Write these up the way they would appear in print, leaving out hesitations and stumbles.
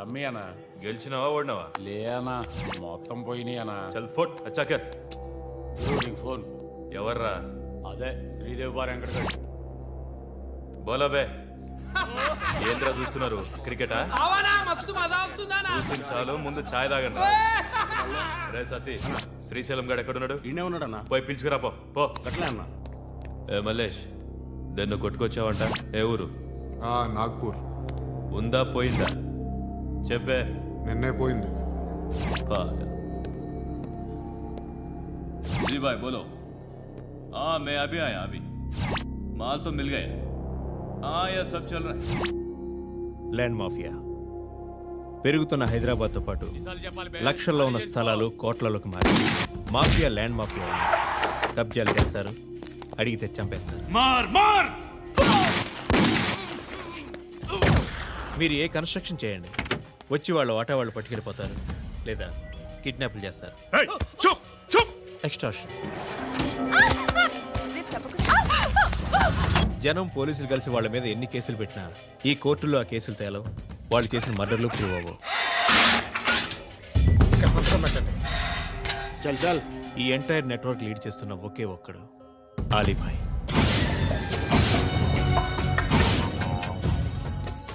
రమ్మి అనా గెలిచినావా ఓడినావా? లేనా మొత్తం పోయినాయి అనా. చల్ ఫోట్ అచ్చాకర్ ఫోన్ ఎవర్రా? అదే శ్రీదేవి బార్ వెంకటగడ్. బోలా బే ఏంద్రా చూస్తున్నారు? క్రికెటా? చాలు ముందు ఛాయ్ తాగండి. రే సతీ, శ్రీశైలం గడు ఎక్కడున్నాడు? ఈయనే ఉన్నాడన్నా. పోయి పిలుచుకురా పో. అట్లే అన్నా. ఏ మల్లేష్, దన్ను కొట్టుకొచ్చావంట? ఏ ఊరు? నాగ్పూర్. ఉందా పోయిందా చెప్పే. నిన్నే పోయింది. जी भाई बोलो। हाँ मैं अभी आया अभी माल तो मिल गया। हाँ यह सब चल रहा है। ల్యాండ్ మాఫియా పెరుగుతున్న హైదరాబాద్తో పాటు లక్షల్లో ఉన్న స్థలాలు కోట్లలోకి మారి మాఫియా ల్యాండ్ మాఫియా కబ్జాలు చేస్తారు, అడిగితే చంపేస్తారు. మీరు ఏ కన్స్ట్రక్షన్ చేయండి, వచ్చి వాళ్ళ వాటా వాళ్ళు పట్టుకెళ్ళిపోతారు, లేదా కిడ్నాప్లు చేస్తారు. ఎక్స్ట్రాషన్. జనం పోలీసులు కలిసి వాళ్ళ మీద ఎన్ని కేసులు పెట్టినా ఈ కోర్టుల్లో ఆ కేసులు తేలవు, వాళ్ళు చేసిన మర్డర్లు ప్రూవ్ అవ్వవు. చల్ చల్. ఈ ఎంటైర్ నెట్వర్క్ లీడ్ చేస్తున్న ఒకే ఒక్కడు ఆలీభాయ్.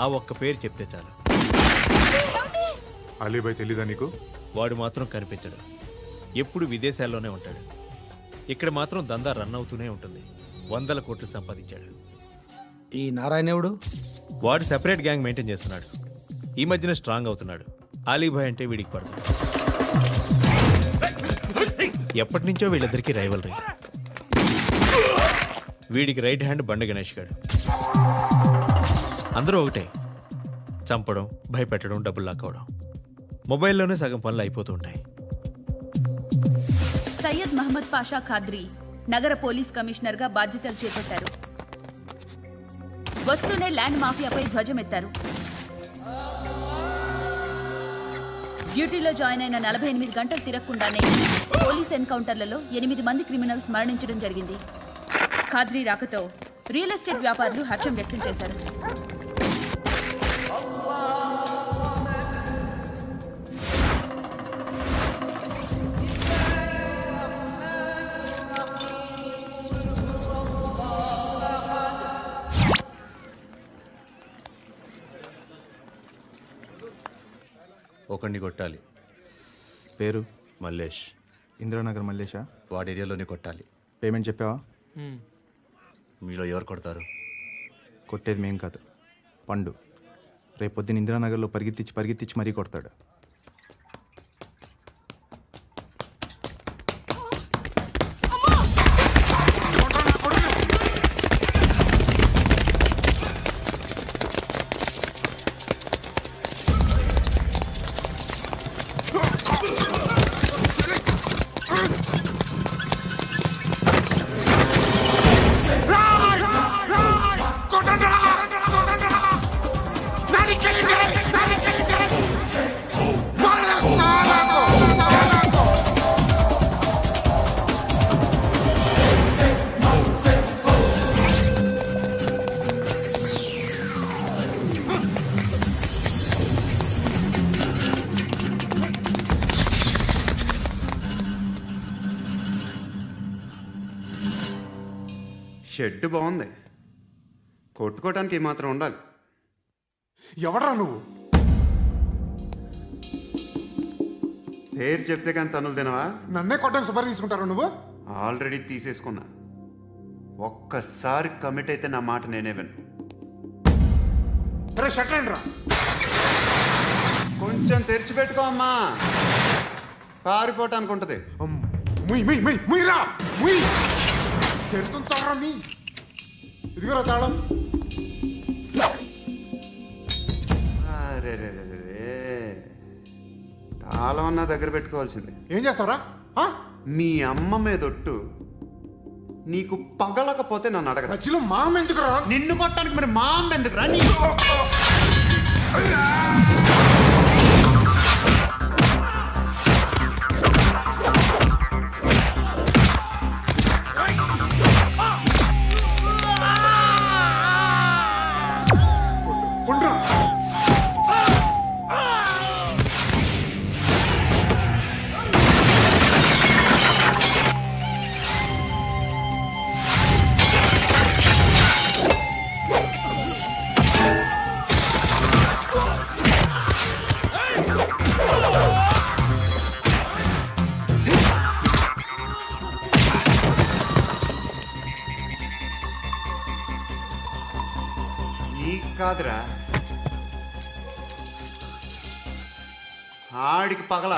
ఆ ఒక్క పేరు చెప్తే చాలు. అలీభాయ్ తెలీదా నీకు? వాడు మాత్రం కనిపించడు, ఎప్పుడు విదేశాల్లోనే ఉంటాడు. ఇక్కడ మాత్రం దందా రన్ అవుతూనే ఉంటుంది. 100 కోట్లు సంపాదించాడు. ఈ నారాయణవుడు వాడు సెపరేట్ గ్యాంగ్ మెయింటైన్ చేస్తున్నాడు. ఈ మధ్యన స్ట్రాంగ్ అవుతున్నాడు. ఆలీభాయ్ అంటే వీడికి పడదు. ఎప్పటి నుంచో వీళ్ళిద్దరికీ రైవలరీ. వీడికి రైట్ హ్యాండ్ బండ గణేష్ గాడు. అందరూ ఒకటే, చంపడం, భయపెట్టడం, డబ్బులు లాక్కోవడం. మొబైల్లోనే సగం పనులు అయిపోతూ ఉంటాయి. సయ్యద్ మహమ్మద్ పాషా ఖాద్రీ నగర పోలీస్ కమిషనర్ గా బాధ్యతలు చేపట్టారు. వస్తూనే ల్యాండ్ మాఫియాపై ధ్వజమెత్తారు. డ్యూటీలో జాయిన్ అయిన 48 గంటలు తిరగకుండానే పోలీస్ ఎన్కౌంటర్లలో 8 మంది క్రిమినల్స్ మరణించడం జరిగింది. ఖాద్రీ రాకతో రియల్ ఎస్టేట్ వ్యాపారులు హర్షం వ్యక్తం చేశారు. ఒకడిని కొట్టాలి. పేరు? మల్లేష్. ఇందిరానగర్ మల్లేషా? వాడి ఏరియాలోనే కొట్టాలి. పేమెంట్ చెప్పావా? మీలో ఎవరు కొడతారు? కొట్టేది మేం కాదు, పండు. రేపొద్దున ఇందిరానగర్లో పరిగెత్తించి మరీ కొడతాడు. షెడ్ బాగుంది, కొట్టుకోవటానికి మాత్రం ఉండాలి. ఎవడ్రా నువ్వు? పేరు చెప్తే కానీ తనులు తినవా? నన్నే కొట్టడానికి సుపారీ తీసుకుంటారా నువ్వు? ఆల్రెడీ తీసేసుకున్నా. ఒక్కసారి కమిట్ అయితే నా మాట నేనే విను. కొంచెం తెరిచిపెట్టుకో అమ్మా, పారిపోవటానికి ఉంటుంది. తెరుస్తుంచారా నీ? ఇదిగోరా తాళం. అరే తాళం అన్నా దగ్గర పెట్టుకోవాల్సింది. ఏం చేస్తారా? మీ అమ్మ మీదొట్టు నీకు పగలకపోతే నన్ను అడగరా. మా అమ్మ ఎందుకురా? నిన్ను కొట్టడానికి మరి మా అమ్మ ఎందుకురా? కాదురా, ఆడికి పగల.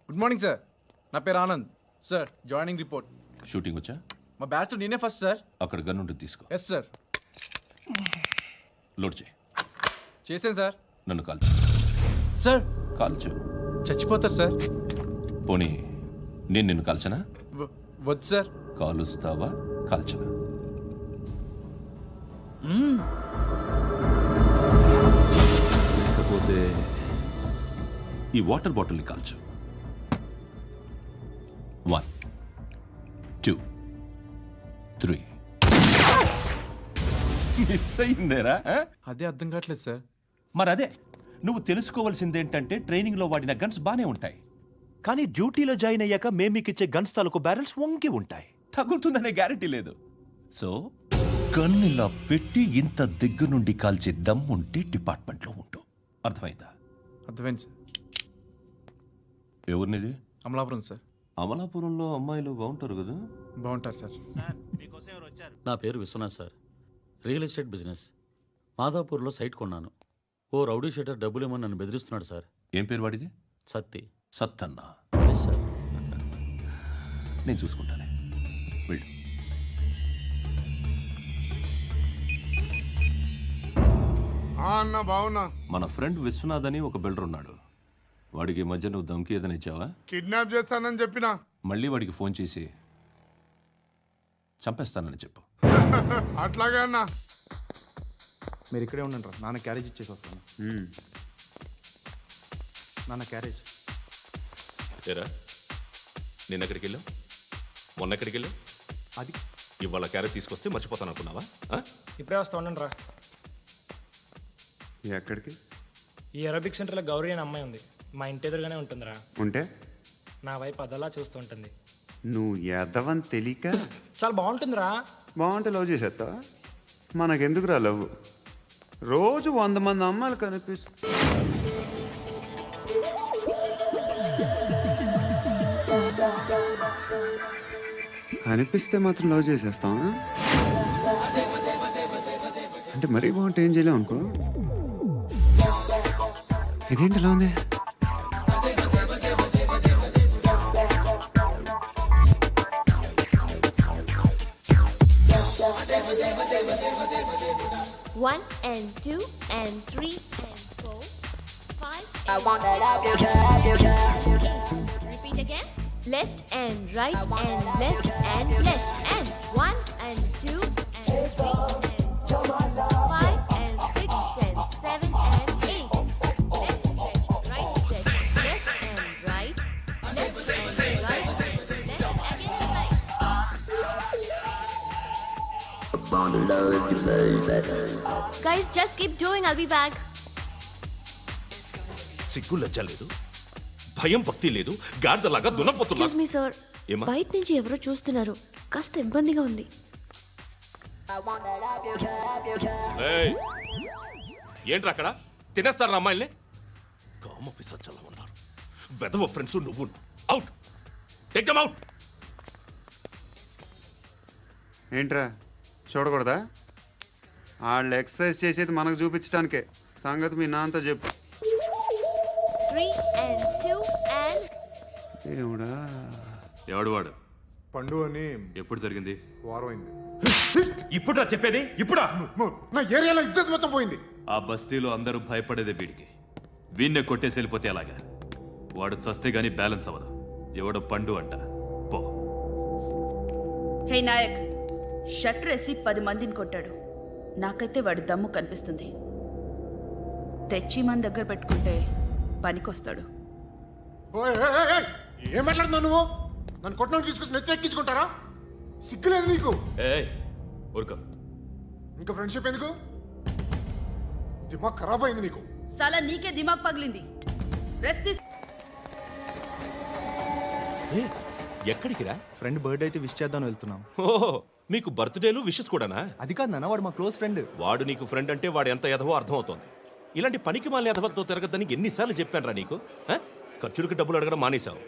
గుడ్ మార్నింగ్ సార్, నా పేరు Anand sir. Joining report. Shooting వచ్చా? మా బ్యాచ్ నేనే ఫస్ట్ సార్. అక్కడ గన్ ఉంటుంది, తీసుకో. Yes sir. లోడ్ చేయి. చేశాను సార్. నన్ను కాల్చు. సార్ కాల్చు. చచ్చిపోతారు సార్. పోనీ నేను నిన్ను కాల్చనా? వద్దు సార్. కాలుస్తావా కాల్చనా? లేకపోతే ఈ వాటర్ బాటిల్ని కాల్చు. 1 2 3. మిస్ అయిందేరా? అదే అర్థం కావట్లేదు సార్. మరి అదే నువ్వు తెలుసుకోవాల్సిందేంటంటే ట్రైనింగ్లో వాడిన గన్స్ బానే ఉంటాయి, కానీ డ్యూటీలో జాయిన్ అయ్యాక మేము మీకు ఇచ్చే గన్స్ తాలూకు బ్యారెల్స్ వంగి ఉంటాయి. తగులుతుందనే గ్యారెంటీ లేదు. సో గన్ ఇలా పెట్టి ఇంత దగ్గర నుండి కాల్చే దమ్ ఉంటే డిపార్ట్మెంట్లో ఉంటూ. అర్థమైందా? అర్థమైంది సార్. ఎవరినిది? అమలాపురం సార్. అమలాపురంలో అమ్మాయిలు బాగుంటారు కదా? బాగుంటారు సార్. నా పేరు Vishwanath sir. Real estate business. మాధాపూర్లో సైట్ కొన్నాను. ఓ రౌడీ షీటర్ డబ్బులు ఏమని నన్ను బెదిరిస్తున్నాడు సార్. ఏం పేరు వాడిది? సత్తి. సత్తన్నా? Yes sir. నేను చూసుకుంటానే, వెళ్ళు. అన్న బావున్నా. మన ఫ్రెండ్ విశ్వనాథ్ అని ఒక బిల్డర్ ఉన్నాడు. వాడికి ఈ మధ్య నువ్వు ధమ్కి ఏదైనా ఇచ్చావా? కిడ్నాప్ చేస్తానని చెప్పినా. మళ్ళీ వాడికి ఫోన్ చేసి చంపేస్తానని చెప్పు. అట్లాగే అన్నా. మీరు ఇక్కడే ఉండండి రా, నాన్న క్యారేజ్ ఇచ్చేసి వస్తాను. నాన్న క్యారేజ్. ఏరా, నిన్న ఎక్కడికి వెళ్ళావు? మొన్న ఎక్కడికి వెళ్ళావు? అది ఇవాళ క్యారెట్ తీసుకొస్తే మర్చిపోతాను అనుకున్నావా? ఇప్పుడే వస్తా ఉండండి రా. ఎక్కడికి? ఈ అరబిక్ సెంటర్లో గౌరీ అనే అమ్మాయి ఉంది. మా ఇంటి ఎదురుగానే ఉంటుందిరా. ఉంటే నా వైపు అదలా చూస్తూ ఉంటుంది. నువ్వు ఎదవని తెలియక చాలా బాగుంటుందిరా. బాగుంటే లవ్ చేసేస్తావా? మనకెందుకురా లవ్? రోజు 100 మంది అమ్మాయిలు కనిపిస్తే మాత్రం లవ్ చేసేస్తావా? అంటే మరీ బాగుంటే ఏం చేయలేవు అనుకో. ఇదేంటి ఎలా ఉంది? One and 2 and 3 and 4, 5. I want that up your job. Repeat again. Left and right and left and left and 1 and 2 and 3 and 4, 5 and 6 and 7 and 8. Left stretch, right stretch, left and right, left and right, left again and right. Guys, just keep doing. I'll be back. సిగ్గు లజ్జ లేదు, భయం భక్తి లేదు, గాడిదలాగా దున్నపోతున్నా. Excuse me, sir. బయట నుంచి ఎవరో చూస్తున్నారు. కాస్త ఇబ్బందిగా ఉంది. ఏంట్రా అక్కడ? తినేస్తారు అమ్మాయిల్ని? కామ పిశాచాలా ఉన్నారు. వెదవ ఫ్రెండ్స్ నువ్వు. Out, take them out. ఏంట్రా చూడకూడదా? వాళ్ళు ఎక్సర్సైజ్ చేసేది మనకు చూపించడానికే. సంగతి మీ నాన్నతో చెప్పు. 3 and 2 and దేవుడా, ఎవడు వాడు? పండు అని. ఎప్పుడు జరిగింది? వారం అయింది. ఇప్పుడా చెప్పేది? ఇప్పుడా? నా ఏరియాలో ఇజ్జత్ మొత్తం పోయింది. ఆ బస్తీలో అందరూ భయపడేదే వీడికి. వీణ్ణే కొట్టేసి వెళ్ళిపోతే అలాగా? వాడు చస్తే గానీ బ్యాలెన్స్ అవ్వదు. ఎవడో పండు అంట. పో. హే నాయక్, షట్టర్ వేసి 10 మందిని కొట్టాడు. నాకైతే వాడి దమ్ము కనిపిస్తుంది. తెచ్చి మన దగ్గర పెట్టుకుంటే పనికొస్తాడు. ఏం మాట్లాడుతున్నావు నువ్వు? నన్ను కొట్టడానికి తీసుకొచ్చి నెత్తెక్కించుకుంటారా? సిగ్గులేదు నీకు? ఊరుకో. ఇంకా ఫ్రెండ్షిప్ ఎందుకు? దిమాగ్ ఖరాబ్ అయింది నీకు. సాలా నీకే దిమాగ్ పగిలింది. రెస్ట్ తీసు. ఎక్కడికి రా? ఫ్రెండ్ బర్త్డే అయితే విష్ చేద్దాం వెళ్తున్నాం. ఓహో, మీకు బర్త్డేలు విషెస్ కూడానా? అది కాదు నాన్న, వాడు మా క్లోజ్ ఫ్రెండ్. వాడు నీకు ఫ్రెండ్ అంటే వాడు ఎంత ఎదవో అర్థమవుతోంది. ఇలాంటి పనికి మాలిన ఎదవలతో తిరగద్దని ఎన్నిసార్లు చెప్పానురా నీకు? ఖర్చులకు డబ్బులు అడగడం మానేశావు.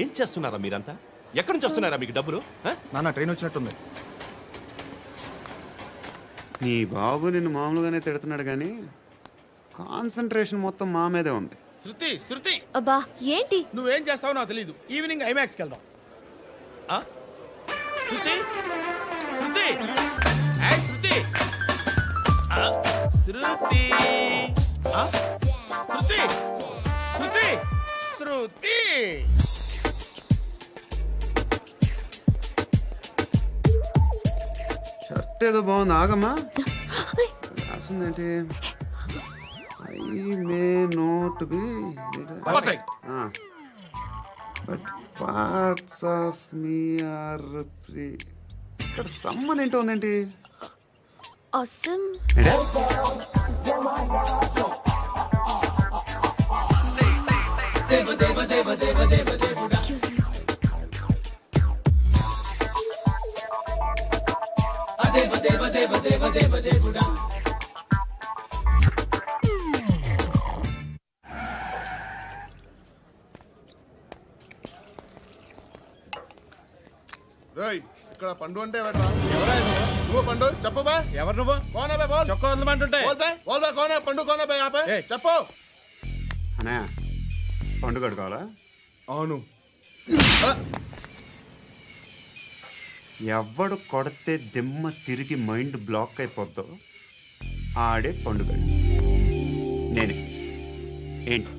ఏం చేస్తున్నారా మీరంతా? ఎక్కడి నుంచి వస్తున్నారా మీకు డబ్బులు? నాన్న ట్రైన్ వచ్చినట్టుంది. నీ బాబు నిన్ను మామూలుగానే తిడుతున్నాడు కానీ కాన్సన్ట్రేషన్ మొత్తం మా మీదే ఉంది. శృతి అబ్బా ఏంటి? నువ్వేం చేస్తావో నాకు తెలీదు. ఈవినింగ్ ఐమాక్స్కి వెళ్దాం. శృతి శృతి శృతి శృతి శృతి శృతి శృతి షర్ట్ ఏదో బాగుంది. ఆగమ్మా, రాసిందేంటి? I may not be but parts of me are free. ఇక్కడ సమ్మన్ ఏంటో ఉందేంటి? Awesome. ఇక్కడ పండు అంటే నువ్వు పండు చెప్పు బా. ఎవరు నువ్వు? కోనా బే బోల్. చొక్కా వదలమంటుంటే బోల్ బే కోనా పండు కోనా బే ఆపే చెప్పు. అనే పండుగ కావాలా? అవును. ఎవడు కొడితే దిమ్మ తిరిగి మైండ్ బ్లాక్ అయిపోద్దో ఆడే పండుగ. నేనే. ఏంటి?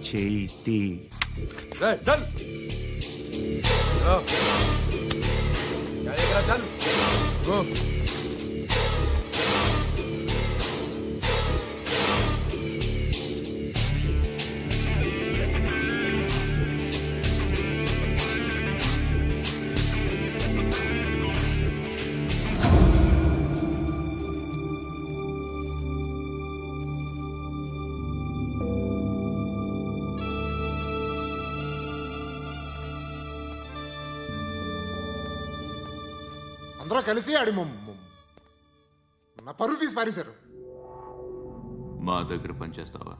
చేతి అందరూ కలిసి ఆడి నా పరువు తీసి పారేశారు. మా దగ్గర పని చేస్తావా?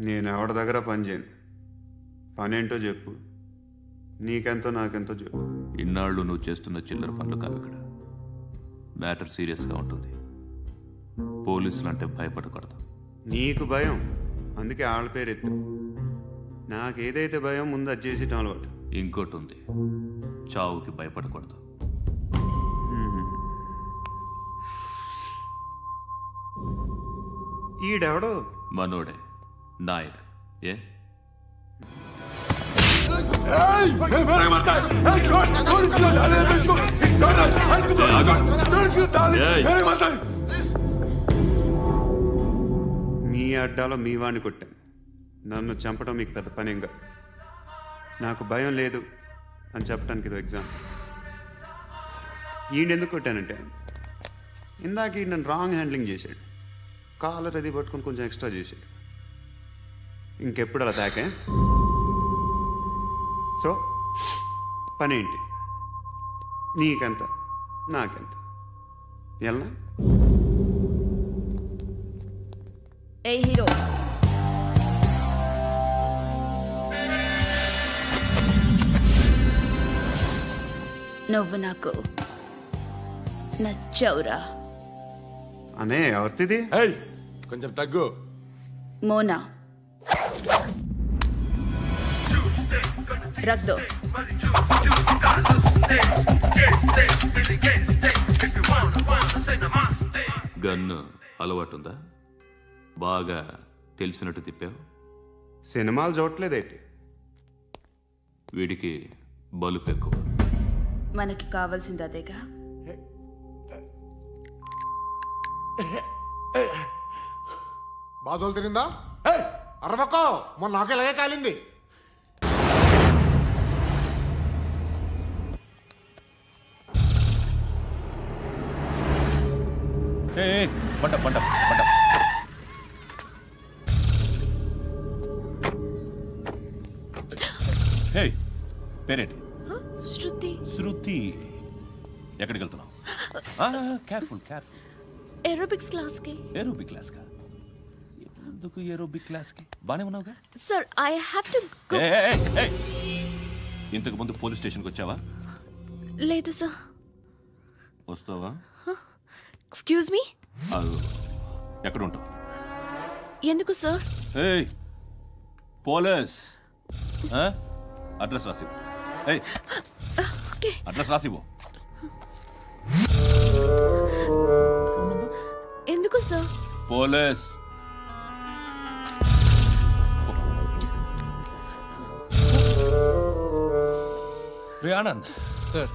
నేను ఎవరి దగ్గర పని చేయను. పనేంటో చెప్పు. నీకెంతో నాకెంతో చెప్పు. ఇన్నాళ్ళు నువ్వు చేస్తున్న చిల్లర పనులు కావు. ఇక్కడ మ్యాటర్ సీరియస్గా ఉంటుంది. పోలీసులు అంటే భయపడకూడదు. నీకు భయం, అందుకే ఆళ్ళ పేరు ఎత్తు. నాకేదైతే భయం ముందు అది చేసేటం అలవాటు. ఇంకోటి ఉంది, చావుకి భయపడకూడదు. ఈడెవడో మనోడే నాయక్. ఏ మీ అడ్డాలో మీ వాడిని కొట్టాను. నన్ను చంపడం మీకు పెద్ద పనేంగా. నాకు భయం లేదు అని చెప్పడానికి ఇది ఎగ్జామ్. ఈయనెందుకు కొట్టానంటే ఇందాక ఈ నన్ను రాంగ్ హ్యాండ్లింగ్ చేశాడు. కాలర్ అది పట్టుకొని కొంచెం ఎక్స్ట్రా చేశాడు. ఇంకెప్పుడు అలా తాకే. సో పనేంటి? నీకెంత నాకెంత? ఎలా? ఏ హీరో, నువ్వు నాకు నచ్చావురా. అనే ఎవరిది? కొంచెం తగ్గు. మోనా. रख दो. గన్ను అలవాటుందా? బాగా తెలిసినట్టు తిప్పావు. సినిమాలు చూడట్లేదేంటి? వీడికి బలుపు ఎక్కువ. మనకి కావాల్సింది అదేగా. బాధలు తిరిందా? అరవకో, మొన్న నాకు ఇలాగే కాలింది. పంట పంట పంట. హే, పేరేంటి? శృతి. శృతి. ఎక్కడికి వెళ్తున్నావు? Careful careful. ఏరోబిక్స్ క్లాస్కి. ఏరోబిక్ క్లాస్కా? ఎందుకు ఏరోబిక్ క్లాస్కి? బానే ఉన్నావుగా? Sir, I have to go. ఇంతకు ముందు పోలీస్ స్టేషన్కి వచ్చావా? లేదు సార్. వస్తావా? Excuse me. ఎక్కడ ఉంటావు? ఎందుకు సార్? పోలీస్ అడ్రస్ రాసివ్వు. అడ్రస్ రాసివ్వు. ఎందుకు సార్? పోలీస్. రే ఆనంద్ సార్,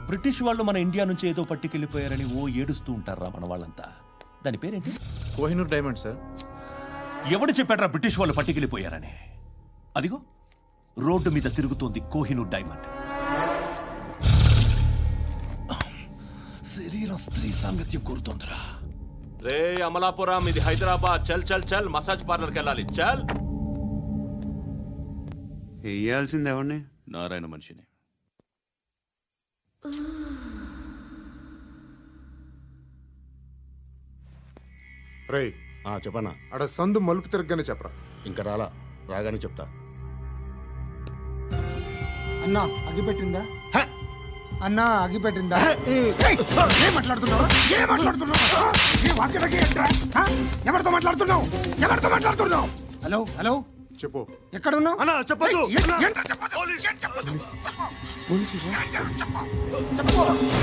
బ్రిటిష్ వాళ్ళు మన ఇండియా నుంచి ఏదో పట్టుకెళ్ళిపోయారని ఏడుస్తూ ఉంటారా మన వాళ్ళంతా? దాని పేరేంటి? Kohinoor diamond sir. ఎవడు చెప్పాడ్రా బ్రిటిష్ వాళ్ళు పట్టుకెళ్ళిపోయారని? అదిగో రోడ్డు మీద తిరుగుతోంది కోహినూర్ డైమండ్. శరీరం స్త్రీ సాంగత్యం కోరుతోందిరా. రే అమలాపురం, ఇది హైదరాబాద్. చల్ చల్ చల్, మసాజ్ పార్లర్కి వెళ్ళాలి. చల్. వేయాల్సింది ఎవరిని? నారాయణ మనిషిని. రే చెప్పనా? అడ సందు మలుపు తిరగగానే చెప్పరా. ఇంకా రాగానే చెప్తా. అన్నా అగిపెట్టిందా? అన్నా అగిపెట్టిందా? ఏం మాట్లాడుతున్నావు? ఎవరితో మాట్లాడుతున్నావు? ఎవరితో మాట్లాడుతున్నావు? హలో హలో, చెప్పు. ఎక్కడ ఉన్నావు? అన్నా చెప్పదు.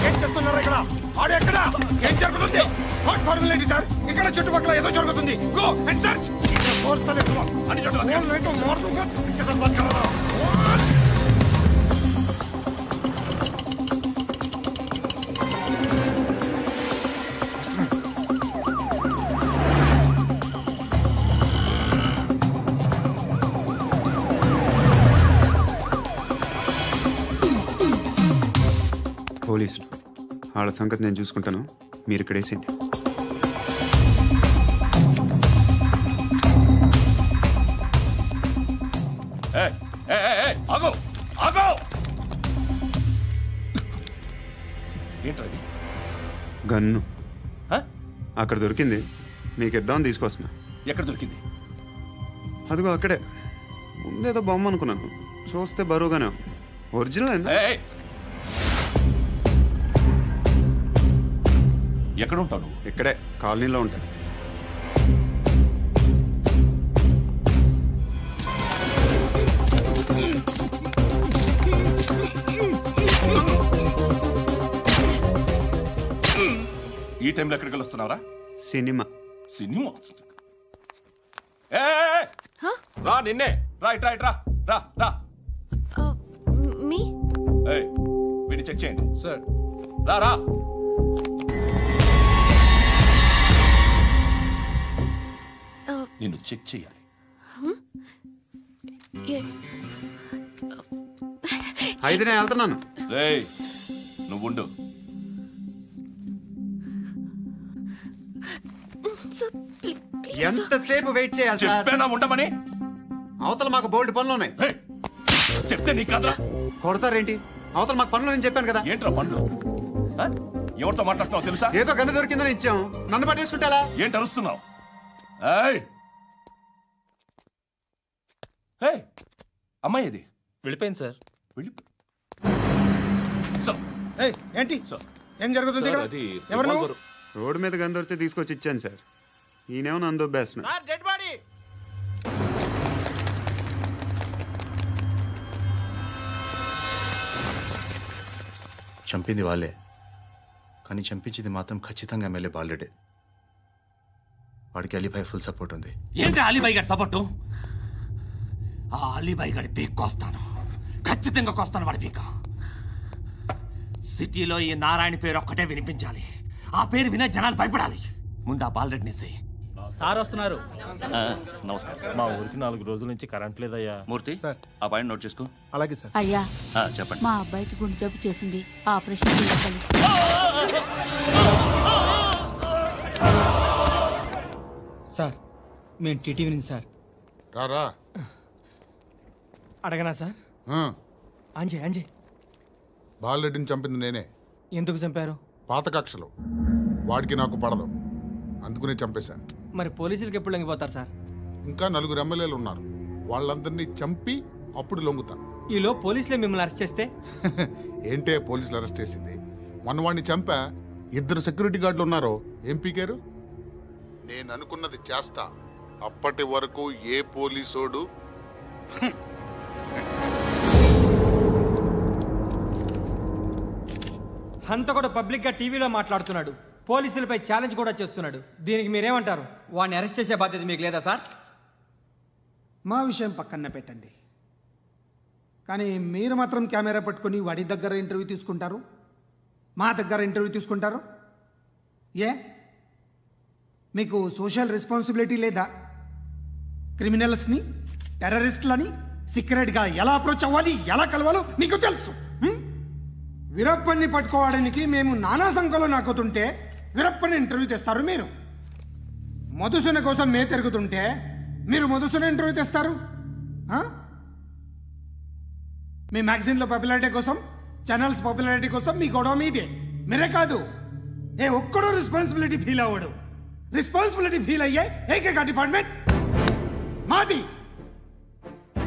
ఏం చేస్తున్నారు ఇక్కడ? ఆడు ఎక్కడ? ఏం జరుగుతుంది? వాట్ ఫార్మల్ ఏంటి సార్? ఇక్కడ చుట్టుపక్కల ఏదో జరుగుతుంది. Go and search. అని పోలీసులు వాళ్ళ సంగతి నేను చూసుకుంటాను. మీరు ఇక్కడ వేసేయండి. ఏంటది? గన్ను అక్కడ దొరికింది. మీకు ఇద్దామని తీసుకొస్తున్నా. ఎక్కడ దొరికింది? అదిగో అక్కడే. ముందేదో బొమ్మ అనుకున్నాను, చూస్తే బరువుగానే. ఒరిజినల్ అండి. ఎక్కడ ఉంటావు? ఇక్కడే కాలనీలో ఉంటాను. ఈ టైంలో ఎక్కడికి వస్తున్నావురా? సినిమా. సినిమా? రా, నిన్నే. రా ఇట్రా ఇట్రా. రా రా. మీ వీడిని చెక్ చేయండి సార్. రా రా. నిన్ను చెక్ చేయాలి. అయితే నేను వెళ్తున్నాను. రేయ్, నువ్వుండు. ఎంతసేపు వెయిట్ చేయాలి? చెప్పేనా ఉండమని? అవతల మాకు బోల్డ్ పనులు ఉన్నాయి. చెప్తే నీకు కదరా? కొడతారేంటి? అవతల మాకు పనులు నేను చెప్పాను కదా. ఏంట్రా పనులు? ఎవరితో మాట్లాడుతున్నావు తెలుసా? ఏదో గన్ను దొరికిందని ఇచ్చాం, నన్ను పట్టేసుకుంటా. ఏంటి అరుస్తున్నావు? అమ్మాయి ఇది వెళ్ళిపోయింది సార్. ఏంటి ఏం జరుగుతుంది? రోడ్డు మీద గన్ను దొరికితే తీసుకొచ్చి ఇచ్చాను సార్. ఈయనేమో నన్ను దొబ్బేస్తున్నా. చంపింది వాళ్ళే, కానీ చంపించింది మాత్రం ఖచ్చితంగా ఎమ్మెల్యే బాలుడే. వాడికి అలీభాయ్ ఫుల్ సపోర్ట్ ఉంది. ఏంటి అలీబాయి గారి సపోర్టు? ఆ అలీబాయి గారి పీక్ కోస్తాను, ఖచ్చితంగా కోస్తాను వాడి పీక. సిటీలో ఈ నారాయణ పేరు ఒక్కటే వినిపించాలి. ఆ పేరు వినే జనాలు భయపడాలి. ముందు ఆ బాలరెడ్డిని సార్ వస్తున్నారు. నమస్కారం. మా ఊరికి 4 రోజుల నుంచి కరెంట్ లేదయ్యా. మూర్తి ఆ పాయింట్ నోట్ చేసుకో. అలాగే సార్. అయ్యా, చెప్పండి. మా అబ్బాయికి గుండె జబ్బు చేసింది, ఆపరేషన్ చేయాలి. సార్ మేము టీటీవీ నుంచి సార్. రారా. అడగనా సార్? అంజయ్ బాలరెడ్డిని చంపింది నేనే. ఎందుకు చంపారు? పాత కక్షలు, వాడికి నాకు పడదు, అందుకునే చంపేశా. మరి పోలీసులకి ఎప్పుడు లొంగిపోతారు సార్? ఇంకా 4 ఎమ్మెల్యేలు ఉన్నారు, వాళ్ళందరినీ చంపి అప్పుడు లొంగుతా. ఈలో పోలీసులే మిమ్మల్ని అరెస్ట్ చేస్తే? ఏంటే పోలీసులు అరెస్ట్ చేసింది? మొన్న వాడిని చంపా, 2 సెక్యూరిటీ గార్డులు ఉన్నారో ఏం పీకారు? నేను అనుకున్నది చేస్తా. అప్పటి వరకు ఏ పోలీసోడు అంత కూడా పబ్లిక్ గా టీవీలో మాట్లాడుతున్నాడు, పోలీసులపై ఛాలెంజ్ కూడా చేస్తున్నాడు. దీనికి మీరేమంటారు? వాడిని అరెస్ట్ చేసే బాధ్యత మీకు లేదా సార్? మా విషయం పక్కన పెట్టండి, కానీ మీరు మాత్రం కెమెరా పట్టుకొని వాడి దగ్గర ఇంటర్వ్యూ తీసుకుంటారు, మా దగ్గర ఇంటర్వ్యూ తీసుకుంటారు. ఏ మీకు సోషల్ రెస్పాన్సిబిలిటీ లేదా? క్రిమినల్స్ని, టెర్రరిస్టులని సీక్రెట్గా ఎలా అప్రోచ్ అవ్వాలి, ఎలా కలవాలో మీకు తెలుసు. వీరప్పన్ని పట్టుకోవడానికి మేము నానా సంఖ్యలో నాకుతుంటే వీరప్పని ఇంటర్వ్యూ తెస్తారు మీరు. మధుసూన కోసం మే తిరుగుతుంటే మీరు మధుసూన ఇంటర్వ్యూ తెస్తారు. మీ మ్యాగజైన్లో పాపులారిటీ కోసం, ఛానల్స్ పాపులారిటీ కోసం మీ గొడవ మీదే. మీరే కాదు, ఏ ఒక్కడో రెస్పాన్సిబిలిటీ ఫీల్ అవ్వడు. రెస్పాన్సిబిలిటీ ఫీల్ అయ్యే ఏకైక డిపార్ట్మెంట్ మాది,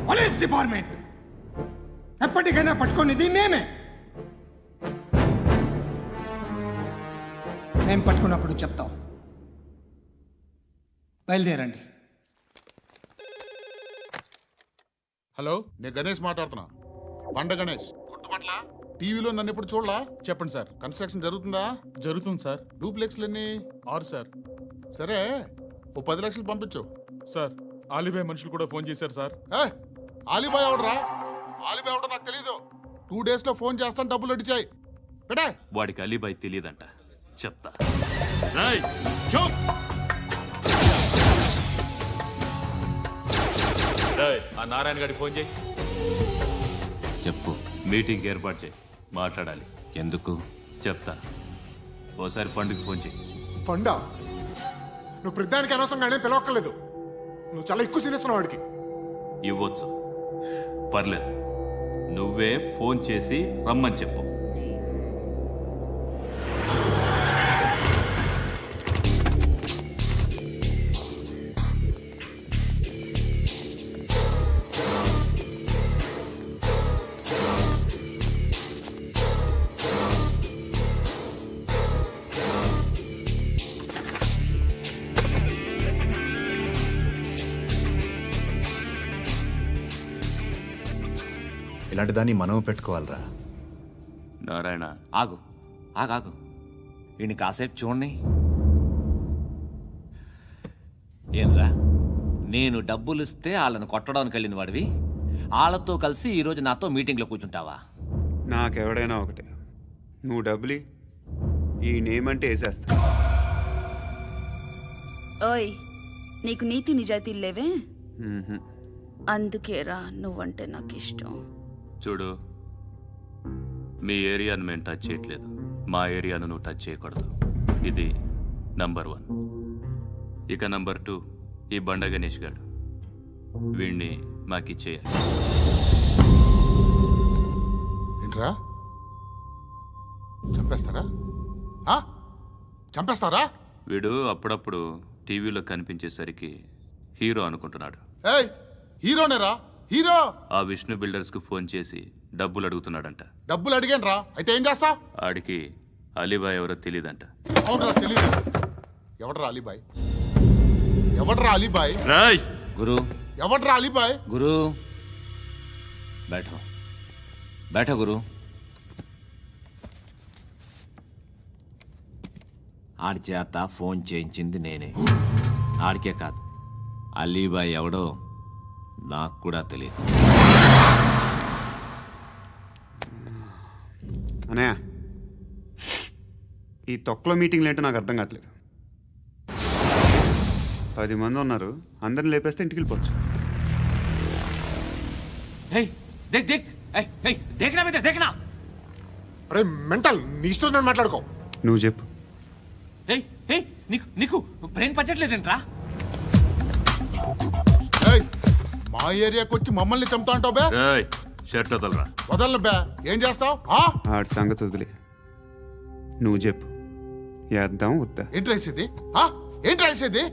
పోలీస్ డిపార్ట్మెంట్. ఎప్పటికైనా పట్టుకునేది మేమే. మేము పట్టుకున్నప్పుడు చెప్తాం. బయలుదేరండి. హలో, నేను గణేష్ మాట్లాడుతున్నా. బండ గణేష్ గుర్తుపట్ల? టీవీలో నన్ను ఎప్పుడు చూడలా? చెప్పండి సార్. కన్స్ట్రక్షన్ జరుగుతుందా? జరుగుతుంది సార్. డూప్లెక్స్లు ఎన్ని? 6 సార్. సరే, ఓ 10 లక్షలు పంపించు. సార్ ఆలిబాయ్ మనుషులు కూడా ఫోన్ చేశారు సార్. ఆలిబాయ్ ఎవడరా? ఆలిబాయ్ ఎవడో నాకు తెలీదు. 2 days లో ఫోన్ చేస్తాను, డబ్బులు అడిచాయి పెడే. వాడికి అలీబాయ్ తెలియదంట, చెప్తా. ఆ నారాయణ గారికి ఫోన్ చేయి. చెప్పు. మీటింగ్ ఏర్పాటు చేయి, మాట్లాడాలి. ఎందుకు? చెప్తా. ఓసారి పండుగ ఫోన్ చేయి. పండ నువ్వు ప్రతిదానికి అనవసరంగానే పిలవక్కర్లేదు. నువ్వు చాలా ఎక్కువ సీనిస్తున్నావు వాడికి. ఇవ్వచ్చు, పర్లేదు. నువ్వే ఫోన్ చేసి రమ్మని చెప్పు. ఇలాంటి దాన్ని మనం పెట్టుకోవాలరా. నారాయణ, ఆగు ఆగాగు, వీడిని కాసేపు చూడండి. ఏంరా, నేను డబ్బులు ఇస్తే వాళ్ళని కొట్టడానికి వెళ్ళిన వాడివి, వాళ్ళతో కలిసి ఈరోజు నాతో మీటింగ్లో కూర్చుంటావా? నాకెవడైనా ఒకటే, నువ్వు డబ్బులి, ఈ నేమ్ అంటే వేసేస్తా. ఓయ్, నీకు నీతి నిజాయితీలు లేవే, అందుకేరా నువ్వంటే నాకు ఇష్టం. చూడు, మీ ఏరియాను మేము టచ్ చేయట్లేదు, మా ఏరియాను నువ్వు టచ్ చేయకూడదు. ఇది నంబర్ 1. ఇక నంబర్ 2, ఈ బండ గణేష్ గారు, వీణ్ణి మాకిచ్చేయాలి. ఏంట్రా, చంపేస్తారా? చంపేస్తారా? వీడు అప్పుడప్పుడు టీవీలో కనిపించేసరికి హీరో అనుకుంటున్నాడు. హీరోనేరా, హీరో. ఆ విష్ణు బిల్డర్స్ కు ఫోన్ చేసి డబ్బులు అడుగుతున్నాడంట. డబ్బులు అడిగాను రా, అయితే ఏం చేస్తా? ఆడికి అలీబాయ్ ఎవరో తెలియదంట. అవునరా, తెలీదు. ఎవడరా అలీబాయ్? ఎవడరా అలీబాయ్? రాయ్ గురు. ఎవడరా అలీబాయ్? గురు बैठो बैठो गुरु. ఆడి చేత ఫోన్ చేయించింది నేనే. ఆడికే కాదు, అలీబాయ్ ఎవడో నాకు కూడా తెలియదు. అనయ్య, ఈ తొక్కలో మీటింగ్లు ఏంటో నాకు అర్థం కావట్లేదు. 10 మంది ఉన్నారు, అందరిని లేపేస్తే ఇంటికి వెళ్ళిపోవచ్చు. అరే మెంటల్, నీ ఇష్టం నేను మాట్లాడుకో. నువ్వు చెప్పు. నీకు బ్రెయిన్ పచ్చట్లేదంట్రా? మా ఏరియాకి వచ్చి మమ్మల్ని చంపుతా అంటావు బే. షర్ట్ వదలరా. వదలను బే. ఏం చేస్తావు? ఆడి సంగతి వదిలే, నువ్వు చెప్పు. వేద్దాం వద్దా? ఏంటి రాసేది? ఏంటి రాసేది?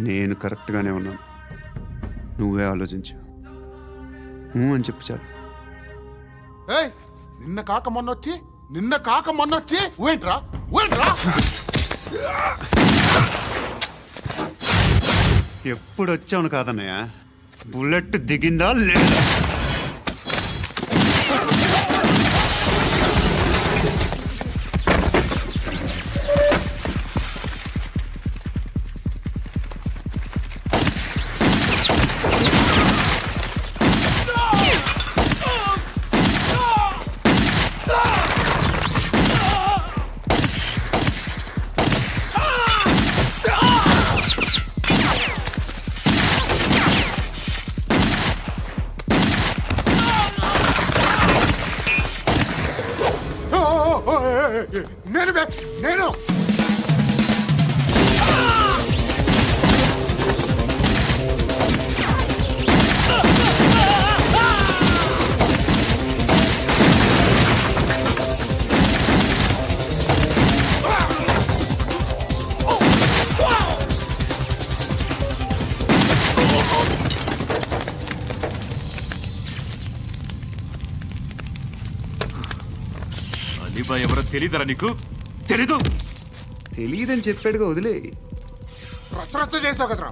నేను కరెక్ట్గానే ఉన్నాను, నువ్వే ఆలోచించు. అని చెప్పు చాలు. నిన్న కాక మొన్నొచ్చి ఊయంట్రా. ఎప్పుడు వచ్చావును కాదన్నయ్య, బుల్లెట్ దిగిందా లేదా? నేను అలీబాయ్ ఎవరో తెలీదరా నీకు? తెలీదని చెప్పాడుగా, వదిలే. రచ్చ చేస్తావు కదరా.